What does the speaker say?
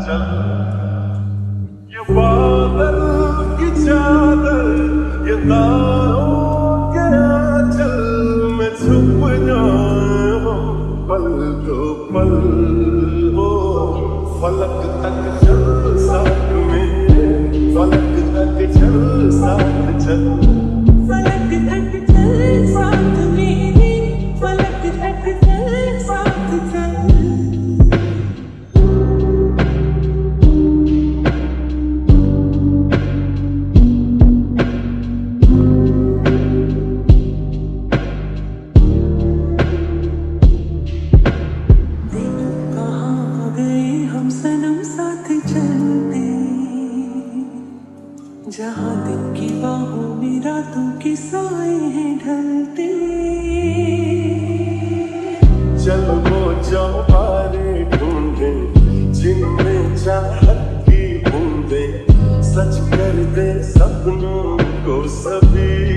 चल ये बादल की चादर ये तारों के आंचल में छुप जाऊं पल तो पल हो फलक तक चल साथ में फलक तक चल साथ चल फलक तक चल साथ मेरे फलक तक चल साथ चल जहाँ दिन की बाहों में रातों के साए हैं ढलते चलो वो चौबारे ढूंढे जिनमें चाहत की बूंदे सच कर दे सपनों को सभी